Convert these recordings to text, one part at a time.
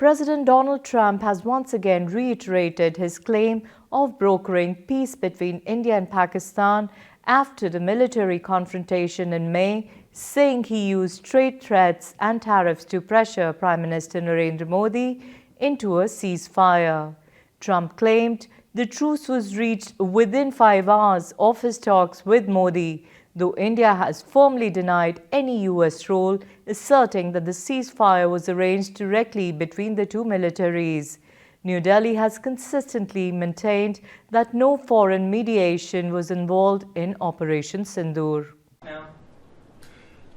President Donald Trump has once again reiterated his claim of brokering peace between India and Pakistan after the military confrontation in May, saying he used trade threats and tariffs to pressure Prime Minister Narendra Modi into a ceasefire. Trump claimed the truce was reached within 5 hours of his talks with Modi, though India has firmly denied any US role, asserting that the ceasefire was arranged directly between the two militaries. New Delhi has consistently maintained that no foreign mediation was involved in Operation Sindoor.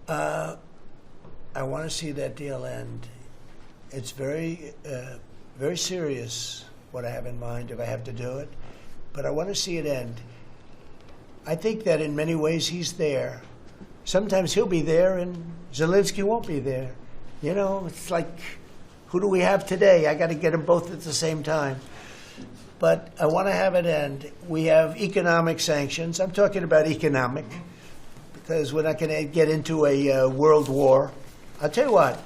I want to see that deal end. It's very serious what I have in mind if I have to do it, but I want to see it end. I think that in many ways he's there. Sometimes he'll be there and Zelensky won't be there. You know, it's like, who do we have today? I got to get them both at the same time. But I want to have it end. We have economic sanctions. I'm talking about economic, because we're not going to get into a world war. I'll tell you what,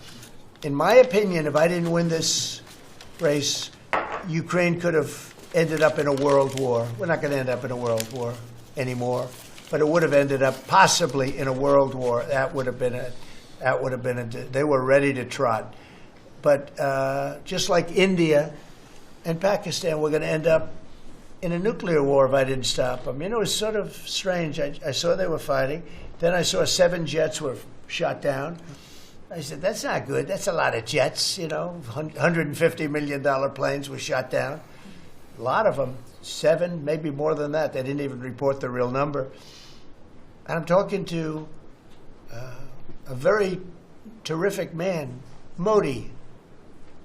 in my opinion, if I didn't win this race, Ukraine could have ended up in a world war. We're not going to end up in a world war anymore, but it would have ended up possibly in a world war. That would have been they were ready to trot. But just like India and Pakistan, we're going to end up in a nuclear war if I didn't stop them. You know, it's sort of strange. I saw they were fighting. Then I saw 7 jets were shot down. I said, that's not good. That's a lot of jets, you know. $150 million planes were shot down. A lot of them. 7, maybe more than that. They didn't even report the real number. And I'm talking to a very terrific man, Modi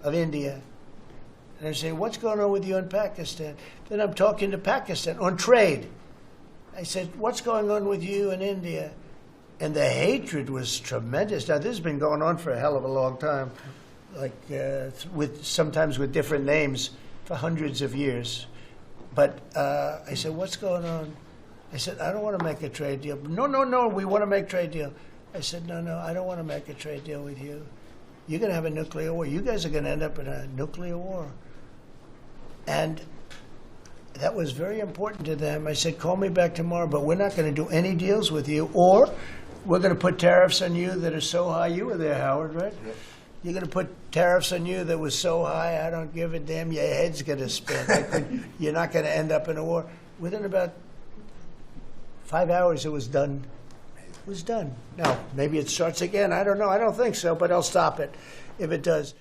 of India. And I say, what's going on with you in Pakistan? Then I'm talking to Pakistan on trade. I said, what's going on with you in India? And the hatred was tremendous. Now, this has been going on for a hell of a long time, like sometimes with different names for hundreds of years. But I said, what's going on? I said, I don't want to make a trade deal. No, we want to make a trade deal. I said, no, I don't want to make a trade deal with you. You're going to have a nuclear war. You guys are going to end up in a nuclear war. And that was very important to them. I said, call me back tomorrow, but we're not going to do any deals with you, or we're going to put tariffs on you that are so high. You were there, Howard, right? Yeah. You're going to put tariffs on you that was so high, I don't give a damn. Your head's going to spin. You're not going to end up in a war. Within about 5 hours, it was done. It was done. Now, maybe it starts again. I don't know. I don't think so, but I'll stop it if it does.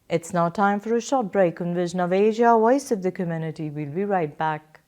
It's now time for a short break on Vision of Asia, Voice of the Community. We'll be right back.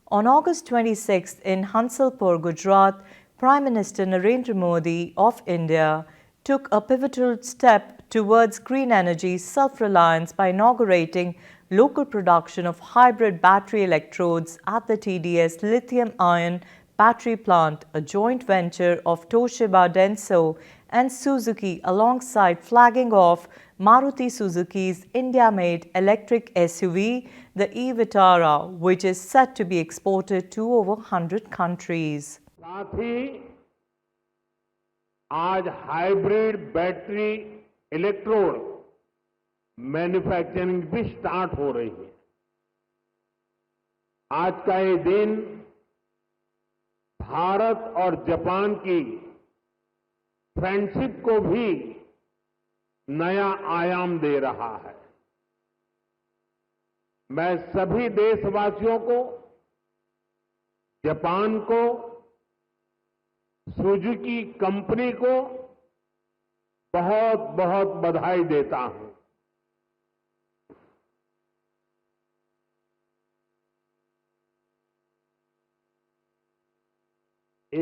On August 26th in Hansalpur, Gujarat, Prime Minister Narendra Modi of India took a pivotal step towards green energy self-reliance by inaugurating local production of hybrid battery electrodes at the TDS lithium-ion battery plant, a joint venture of Toshiba Denso and Suzuki, alongside flagging off Maruti Suzuki's India-made electric SUV, the e-Vitara, which is set to be exported to over 100 countries. साथ ही आज hybrid battery electrode manufacturing भी start हो रही है। आज का ये दिन भारत और जापान की फ्रेंडशिप को भी नया आयाम दे रहा है। मैं सभी देशवासियों को, जापान को, सुजुकी कंपनी को बहुत बहुत बधाई देता हूं।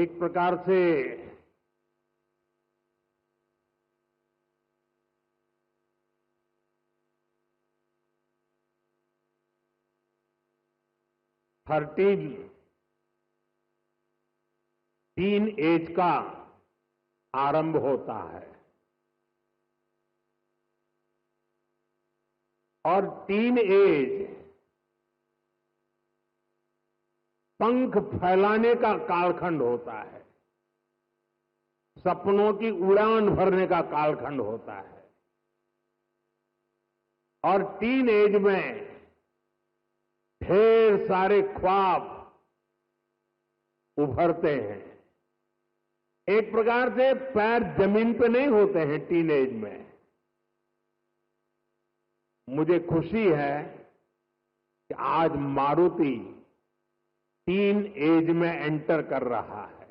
एक प्रकार से टीन एज का आरंभ होता है। और टीन एज पंख फैलाने का कालखंड होता है, सपनों की उड़ान भरने का कालखंड होता है। और टीन एज में ढेर सारे ख्वाब उभरते हैं। एक प्रकार से पैर जमीन पे नहीं होते हैं टीन एज में। मुझे खुशी है कि आज मारुति टीन एज में एंटर कर रहा है।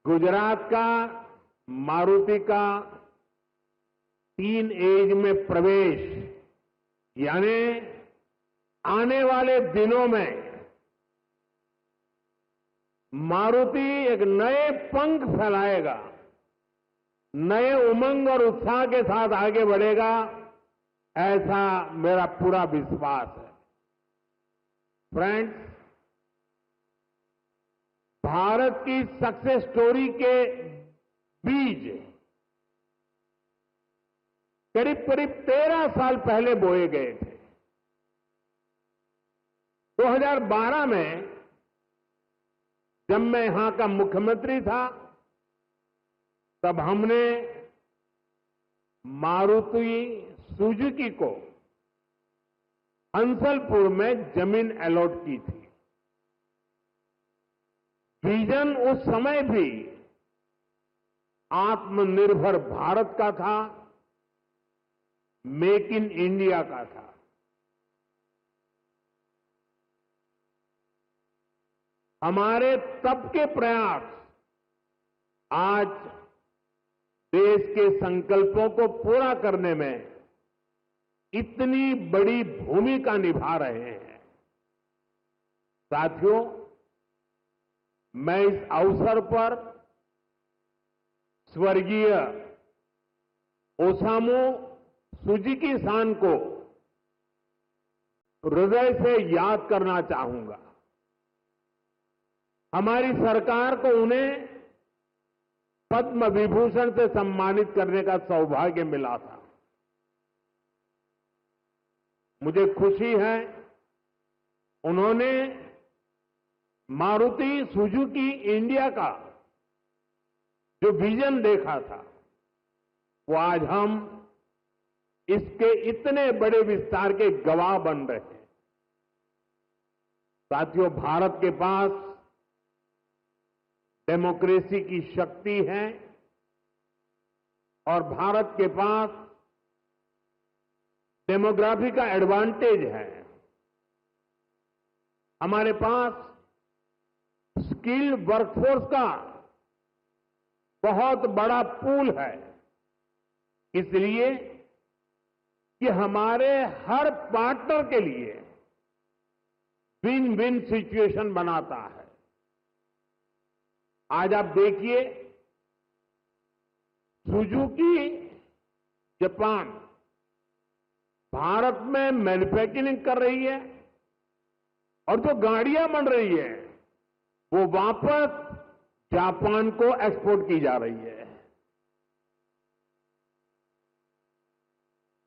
गुजरात का मारुति का टीन एज में प्रवेश यानी आने वाले दिनों में मारुति एक नए पंख फैलाएगा, नए उमंग और उत्साह के साथ आगे बढ़ेगा, ऐसा मेरा पूरा विश्वास है। फ्रेंड्स, भारत की सक्सेस स्टोरी के बीज करीब करीब 13 साल पहले बोए गए थे। 2012 में जब मैं यहां का मुख्यमंत्री था, तब हमने मारुति सुजुकी को हंसलपुर में जमीन अलॉट की थी। विजन उस समय भी आत्मनिर्भर भारत का था, मेक इन इंडिया का था। हमारे तब के प्रयास आज देश के संकल्पों को पूरा करने में इतनी बड़ी भूमिका निभा रहे हैं। साथियों, मैं इस अवसर पर स्वर्गीय ओसामू सुजुकी-सान को हृदय से याद करना चाहूंगा। हमारी सरकार को उन्हें पद्म विभूषण से सम्मानित करने का सौभाग्य मिला था। मुझे खुशी है उन्होंने मारुति सुजुकी इंडिया का जो विजन देखा था, वो आज हम इसके इतने बड़े विस्तार के गवाह बन रहे हैं। साथियों, भारत के पास डेमोक्रेसी की शक्ति है और भारत के पास डेमोग्राफी का एडवांटेज है। हमारे पास स्किल्ड वर्कफोर्स का बहुत बड़ा पूल है, इसलिए कि हमारे हर पार्टनर के लिए विन विन सिचुएशन बनाता है। आज आप देखिए, सुजुकी जापान भारत में मैन्युफैक्चरिंग कर रही है और जो गाड़ियां बन रही है वो वापस जापान को एक्सपोर्ट की जा रही है।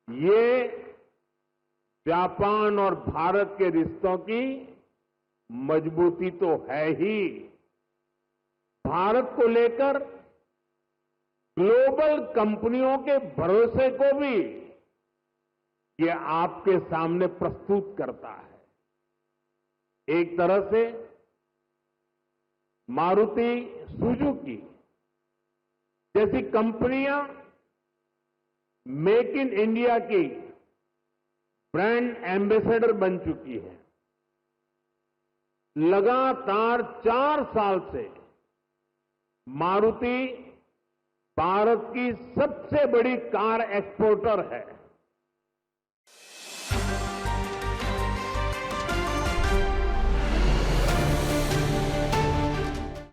ये जापान और भारत के रिश्तों की मजबूती तो है ही, भारत को लेकर ग्लोबल कंपनियों के भरोसे को भी ये आपके सामने प्रस्तुत करता है। एक तरह से मारुति सुजुकी जैसी कंपनियां मेक इन इंडिया की ब्रांड एम्बेसडर बन चुकी है। लगातार 4 साल से मारुति भारत की सबसे बड़ी कार एक्सपोर्टर है।